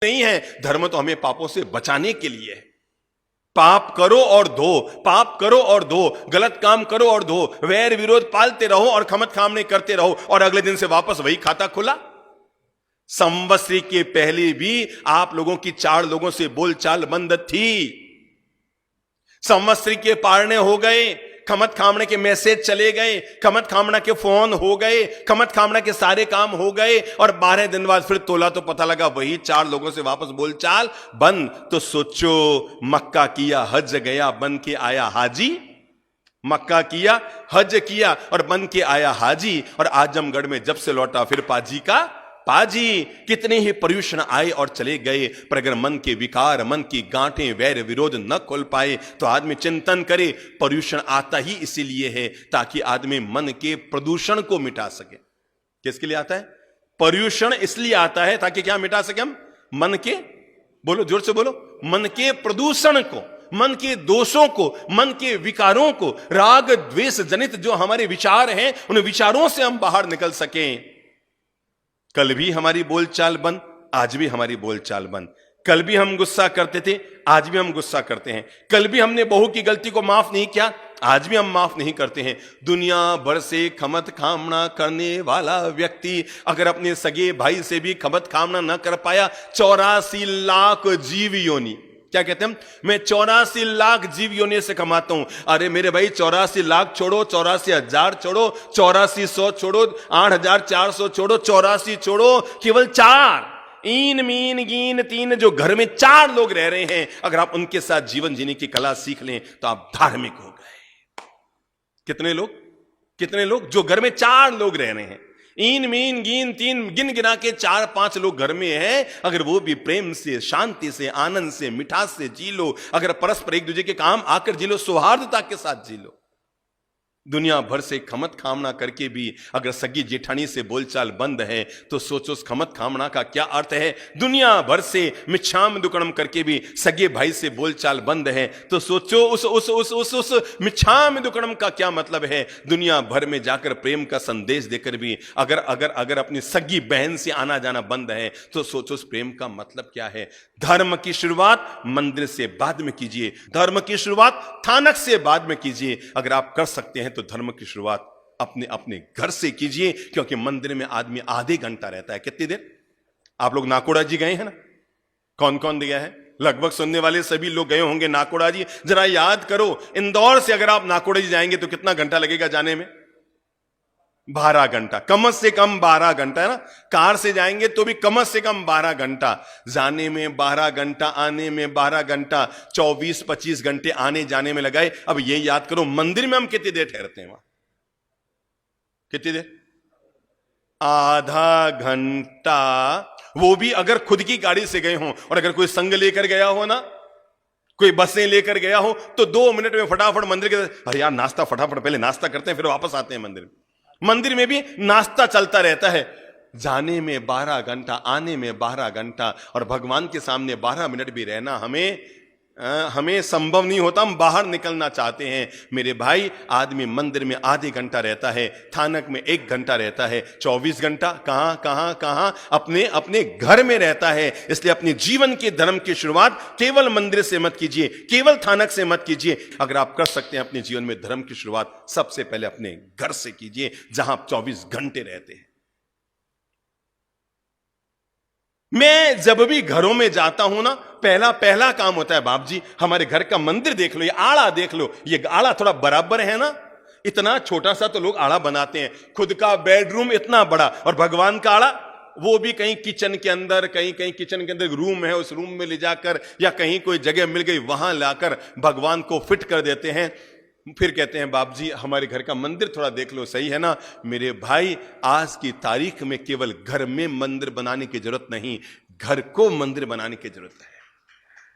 नहीं है। धर्म तो हमें पापों से बचाने के लिए है। पाप करो और धो, पाप करो और धो, गलत काम करो और धो, वैर विरोध पालते रहो और खमत खामने करते रहो, और अगले दिन से वापस वही खाता खुला। संवत्सरी के पहले भी आप लोगों की 4 लोगों से बोलचाल बंद थी। संवत्सरी के पारने हो गए, खमत खामने के मैसेज चले गए, खमत खामना के फोन हो गए, खमत खामना के सारे काम हो गए, और 12 दिन बाद फिर तोला तो पता लगा वही 4 लोगों से वापस बोलचाल बंद। तो सोचो, मक्का किया, हज गया, बन के आया हाजी। मक्का किया, हज किया और बन के आया हाजी, और आजमगढ़ में जब से लौटा फिर पाजी का पाजी। कितने ही पर्यूषण आए और चले गए, पर अगर मन के विकार, मन की गांठें, वैर विरोध न खोल पाए तो आदमी चिंतन करे। पर्यूषण आता ही इसीलिए है ताकि आदमी मन के प्रदूषण को मिटा सके। किसके लिए आता है पर्यूषण? इसलिए आता है ताकि क्या मिटा सके हम? मन के, बोलो जोर से बोलो, मन के प्रदूषण को, मन के दोषों को, मन के विकारों को, राग द्वेष जनित जो हमारे विचार हैं उन विचारों से हम बाहर निकल सकें। कल भी हमारी बोलचाल बंद, आज भी हमारी बोलचाल बंद। कल भी हम गुस्सा करते थे, आज भी हम गुस्सा करते हैं। कल भी हमने बहू की गलती को माफ नहीं किया, आज भी हम माफ नहीं करते हैं। दुनिया भर से खमत खामना करने वाला व्यक्ति अगर अपने सगे भाई से भी खमत खामना न कर पाया, 84 लाख जीव योनि, क्या कहते हैं, मैं 84 लाख जीव योनि से कमाता हूं। अरे मेरे भाई 84 लाख छोड़ो, 84,000 छोड़ो, 8400 छोड़ो, 8,400 छोड़ो, 84 छोड़ो, केवल 4 ईन मीन गीन 3 जो घर में 4 लोग रह रहे हैं, अगर आप उनके साथ जीवन जीने की कला सीख लें तो आप धार्मिक हो गए। कितने लोग? कितने लोग? जो घर में 4 लोग रह रहे हैं, ईन मीन गीन 3 गिन गिना के 4-5 लोग घर में हैं, अगर वो भी प्रेम से, शांति से, आनंद से, मिठास से जी लो, अगर परस्पर एक दूसरे के काम आकर जी लो, सौहार्दता के साथ जी लो। दुनिया भर से खमत खामना करके भी अगर सगी जेठानी से बोलचाल बंद है तो सोचो उस खमत खामना का क्या अर्थ है। दुनिया भर से मिच्छाम दुक्कड़म करके भी सगे भाई से बोलचाल बंद है तो सोचो उस मिच्छाम दुक्कड़म का क्या मतलब है। दुनिया भर में जाकर प्रेम का संदेश देकर भी अगर अगर अगर अपनी सगी बहन से आना जाना बंद है तो सोचो उस प्रेम का मतलब क्या है। धर्म की शुरुआत मंदिर से बाद में कीजिए, धर्म की शुरुआत थानक से बाद में कीजिए। अगर आप कर सकते हैं तो धर्म की शुरुआत अपने अपने घर से कीजिए, क्योंकि मंदिर में आदमी आधे घंटा रहता है। कितनी देर? आप लोग नाकोड़ा जी गए हैं ना? कौन कौन गया है? लगभग सुनने वाले सभी लोग गए होंगे नाकोड़ा जी। जरा याद करो, इंदौर से अगर आप नाकोड़ा जी जाएंगे तो कितना घंटा लगेगा जाने में? 12 घंटा, कम से कम 12 घंटा है ना। कार से जाएंगे तो भी कम से कम 12 घंटा, जाने में 12 घंटा, आने में 12 घंटा, 24-25 घंटे आने जाने में लगाए। अब ये याद करो मंदिर में हम कितनी देर ठहरते हैं? वहां कितनी देर? आधा घंटा, वो भी अगर खुद की गाड़ी से गए हों। और अगर कोई संग लेकर गया हो ना, कोई बसें लेकर गया हो तो 2 मिनट में फटाफट मंदिर के, अरे यार नाश्ता फटाफट, पहले नाश्ता करते हैं फिर वापस आते हैं मंदिर में। मंदिर में भी नाश्ता चलता रहता है। जाने में 12 घंटा, आने में 12 घंटा, और भगवान के सामने 12 मिनट भी रहना हमें संभव नहीं होता। हम बाहर निकलना चाहते हैं। मेरे भाई, आदमी मंदिर में आधे घंटा रहता है, थानक में 1 घंटा रहता है, 24 घंटा कहां अपने अपने घर में रहता है। इसलिए अपने जीवन के धर्म की शुरुआत केवल मंदिर से मत कीजिए, केवल थानक से मत कीजिए। अगर आप कर सकते हैं अपने जीवन में धर्म की शुरुआत सबसे पहले अपने घर से कीजिए, जहां आप 24 घंटे रहते हैं। मैं जब भी घरों में जाता हूं ना, पहला काम होता है, बाप जी हमारे घर का मंदिर देख लो, ये आड़ा देख लो, ये आड़ा थोड़ा बराबर है ना। इतना छोटा सा तो लोग आड़ा बनाते हैं, खुद का बेडरूम इतना बड़ा, और भगवान का आड़ा वो भी कहीं किचन के अंदर, कहीं किचन के अंदर रूम है, उस रूम में ले जाकर, या कहीं कोई जगह मिल गई वहां लाकर भगवान को फिट कर देते हैं। फिर कहते हैं बाप जी हमारे घर का मंदिर थोड़ा देख लो, सही है ना। मेरे भाई, आज की तारीख में केवल घर में मंदिर बनाने की जरूरत नहीं, घर को मंदिर बनाने की जरूरत है।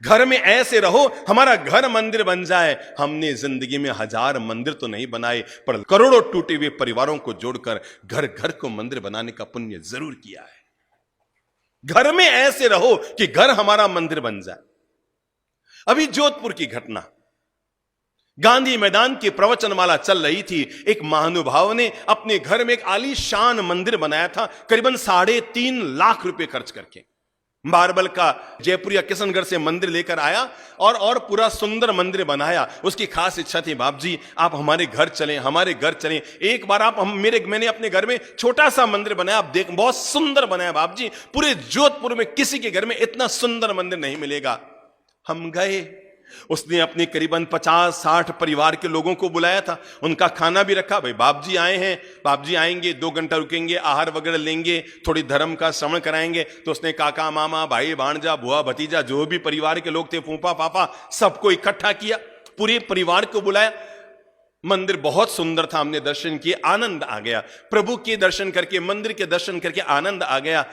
घर में ऐसे रहो हमारा घर मंदिर बन जाए। हमने जिंदगी में 1000 मंदिर तो नहीं बनाए, पर करोड़ों टूटे हुए परिवारों को जोड़कर घर घर को मंदिर बनाने का पुण्य जरूर किया है। घर में ऐसे रहो कि घर हमारा मंदिर बन जाए। अभी जोधपुर की घटना, गांधी मैदान की प्रवचनमाला चल रही थी। एक महानुभाव ने अपने घर में एक आलीशान मंदिर बनाया था, करीबन 3.5 लाख रुपए खर्च करके। मार्बल का जयपुर या किशनगढ़ से मंदिर लेकर आया और पूरा सुंदर मंदिर बनाया। उसकी खास इच्छा थी, बाप जी आप हमारे घर चलें, हमारे घर चलें, एक बार आप मैंने अपने घर में छोटा सा मंदिर बनाया, आप देख बहुत सुंदर बनाया बाप जी, पूरे जोधपुर में किसी के घर में इतना सुंदर मंदिर नहीं मिलेगा। हम गए, उसने अपने करीबन 50-60 परिवार के लोगों को बुलाया था, उनका खाना भी रखा। भाई बाप जी आए हैं, बाप जी आएंगे, 2 घंटा रुकेंगे, आहार वगैरह लेंगे, थोड़ी धर्म का श्रवण कराएंगे। तो उसने काका मामा भाई भांजा बुआ भतीजा जो भी परिवार के लोग थे, फूफा पापा, सबको इकट्ठा किया, पूरे परिवार को बुलाया। मंदिर बहुत सुंदर था, हमने दर्शन किए, आनंद आ गया। प्रभु के दर्शन करके, मंदिर के दर्शन करके आनंद आ गया।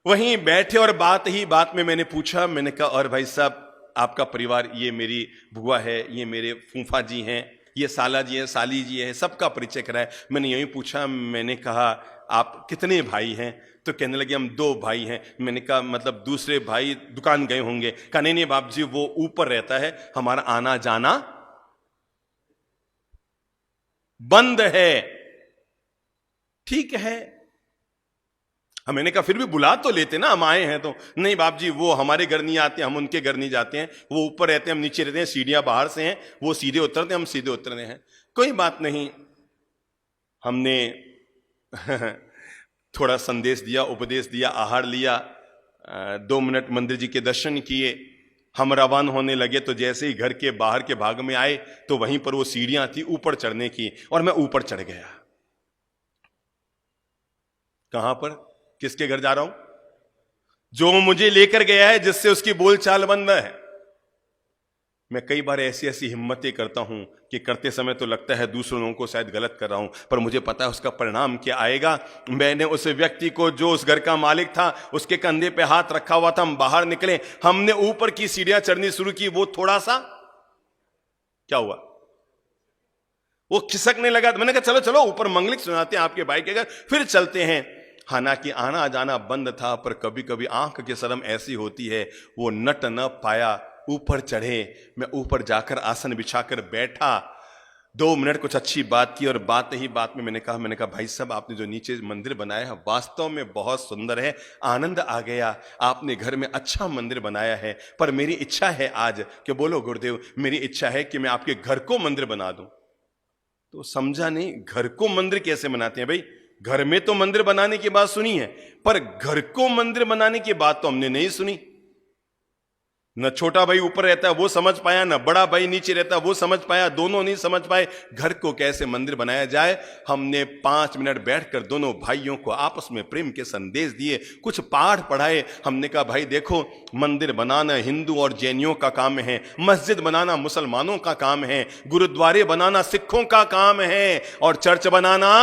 वहीं बैठे और बात ही बात में मैंने पूछा, मैंने कहा और भाई साहब आपका परिवार, ये मेरी बुआ है, ये मेरे फूफा जी हैं, ये साला जी हैं, साली जी हैं, सबका परिचय कराया। मैंने यही पूछा, मैंने कहा आप कितने भाई हैं? तो कहने लगे हम 2 भाई हैं। मैंने कहा मतलब दूसरे भाई दुकान गए होंगे? कहा नहीं बाप जी वो ऊपर रहता है, हमारा आना जाना बंद है। ठीक है, मैंने कहा फिर भी बुला तो लेते ना, हम आए हैं तो। नहीं बाप जी वो हमारे घर नहीं आते, हम उनके घर नहीं जाते हैं, वो ऊपर रहते हैं, हम नीचे रहते हैं, सीढ़ियां बाहर से हैं, वो सीधे उतरते हैं, हम सीधे उतरते हैं। कोई बात नहीं, हमने थोड़ा संदेश दिया, उपदेश दिया, आहार लिया, 2 मिनट मंदिर जी के दर्शन किए। हम रवाना होने लगे तो जैसे ही घर के बाहर के भाग में आए तो वहीं पर वो सीढ़ियां थी ऊपर चढ़ने की, और मैं ऊपर चढ़ गया। कहां पर, किसके घर जा रहा हूं? जो मुझे लेकर गया है, जिससे उसकी बोलचाल बंद है। मैं कई बार ऐसी हिम्मतें करता हूं कि करते समय तो लगता है दूसरों लोगों को शायद गलत कर रहा हूं, पर मुझे पता है उसका परिणाम क्या आएगा। मैंने उस व्यक्ति को, जो उस घर का मालिक था, उसके कंधे पे हाथ रखा हुआ था, हम बाहर निकले, हमने ऊपर की सीढ़ियां चढ़नी शुरू की। वो थोड़ा सा क्या हुआ, वो खिसकने लगा। मैंने कहा चलो चलो ऊपर मंगलिक सुनाते हैं आपके भाई के घर, फिर चलते हैं। हालांकि आना जाना बंद था, पर कभी कभी आंख की शर्म ऐसी होती है, वो नट न पाया, ऊपर चढ़े। मैं ऊपर जाकर आसन बिछाकर बैठा, 2 मिनट कुछ अच्छी बात की, और बात ही बात में मैंने कहा भाई साहब आपने जो नीचे मंदिर बनाया है वास्तव में बहुत सुंदर है, आनंद आ गया, आपने घर में अच्छा मंदिर बनाया है, पर मेरी इच्छा है आज कि, बोलो गुरुदेव, मेरी इच्छा है कि मैं आपके घर को मंदिर बना दूं। तो समझा नहीं, घर को मंदिर कैसे बनाते हैं भाई? घर में तो मंदिर बनाने की बात सुनी है, पर घर को मंदिर बनाने की बात तो हमने नहीं सुनी। न छोटा भाई ऊपर रहता है वो समझ पाया, न बड़ा भाई नीचे रहता है वो समझ पाया, दोनों नहीं समझ पाए घर को कैसे मंदिर बनाया जाए। हमने 5 मिनट बैठकर दोनों भाइयों को आपस में प्रेम के संदेश दिए, कुछ पाठ पढ़ाए। हमने कहा भाई देखो, मंदिर बनाना हिंदू और जैनियों का काम है, मस्जिद बनाना मुसलमानों का काम है, गुरुद्वारे बनाना सिखों का काम है, और चर्च बनाना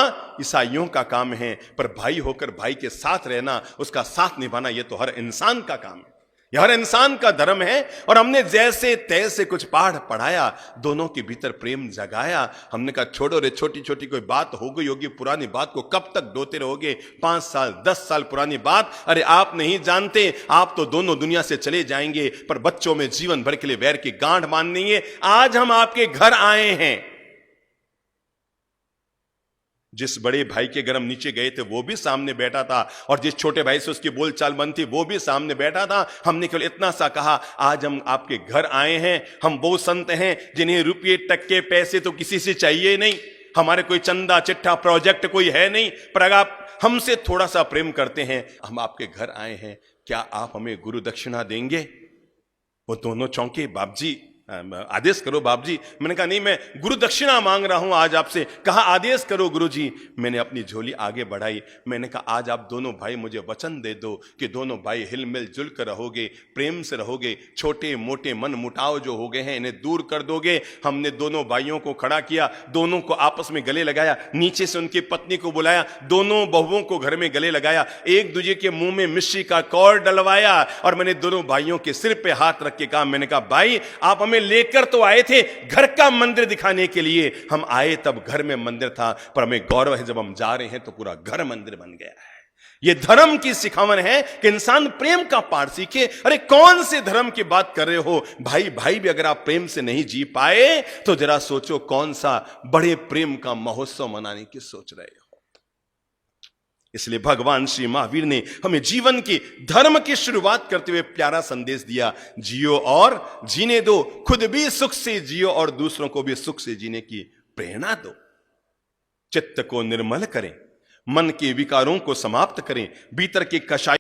ईसाइयों का काम है। पर भाई होकर भाई के साथ रहना, उसका साथ निभाना, यह तो हर इंसान का काम है, हर इंसान का धर्म है। और हमने जैसे तैसे कुछ पाठ पढ़ाया, दोनों के भीतर प्रेम जगाया। हमने कहा छोड़ो रे, छोटी छोटी कोई बात हो गई होगी, पुरानी बात को कब तक ढोते रहोगे, 5 साल 10 साल पुरानी बात, अरे आप नहीं जानते, आप तो दोनों दुनिया से चले जाएंगे, पर बच्चों में जीवन भर के लिए वैर की गांठ बांधनी है। आज हम आपके घर आए हैं, जिस बड़े भाई के घर हम नीचे गए थे वो भी सामने बैठा था, और जिस छोटे भाई से उसकी बोलचाल बंद थी वो भी सामने बैठा था। हमने केवल इतना सा कहा, आज हम आपके घर आए हैं, हम वो संत हैं जिन्हें रुपये टक्के पैसे तो किसी से चाहिए नहीं, हमारे कोई चंदा चिट्ठा प्रोजेक्ट कोई है नहीं, पर अगर आप हमसे थोड़ा सा प्रेम करते हैं, हम आपके घर आए हैं, क्या आप हमें गुरु दक्षिणा देंगे? वो दोनों चौंके, बाप जी आदेश करो बाप जी। मैंने कहा नहीं, मैं गुरु दक्षिणा मांग रहा हूं आज आपसे। कहा आदेश करो गुरु जी। मैंने अपनी झोली आगे बढ़ाई, मैंने कहा आज आप दोनों भाई मुझे वचन दे दो कि दोनों भाई हिल मिल जुल कर रहोगे, प्रेम से रहोगे, छोटे मोटे मन मुटाव जो हो गए हैं इन्हें दूर कर दोगे। हमने दोनों भाइयों को खड़ा किया, दोनों को आपस में गले लगाया, नीचे से उनकी पत्नी को बुलाया, दोनों बहुओं को घर में गले लगाया, एक दूसरे के मुंह में मिश्री का कौर डलवाया, और मैंने दोनों भाइयों के सिर पे हाथ रख के कहा, मैंने कहा भाई आप हमें लेकर तो आए थे घर का मंदिर दिखाने के लिए, हम आए तब घर में मंदिर था, पर हमें गौरव है जब हम जा रहे हैं तो पूरा घर मंदिर बन गया है। यह धर्म की सिखावन है कि इंसान प्रेम का पाठ सीखे। अरे कौन से धर्म की बात कर रहे हो भाई? भाई भी अगर आप प्रेम से नहीं जी पाए तो जरा सोचो कौन सा बड़े प्रेम का महोत्सव मनाने की सोच रहे हो। इसलिए भगवान श्री महावीर ने हमें जीवन के धर्म की शुरुआत करते हुए प्यारा संदेश दिया, जियो और जीने दो, खुद भी सुख से जियो और दूसरों को भी सुख से जीने की प्रेरणा दो। चित्त को निर्मल करें, मन के विकारों को समाप्त करें, भीतर के कषाय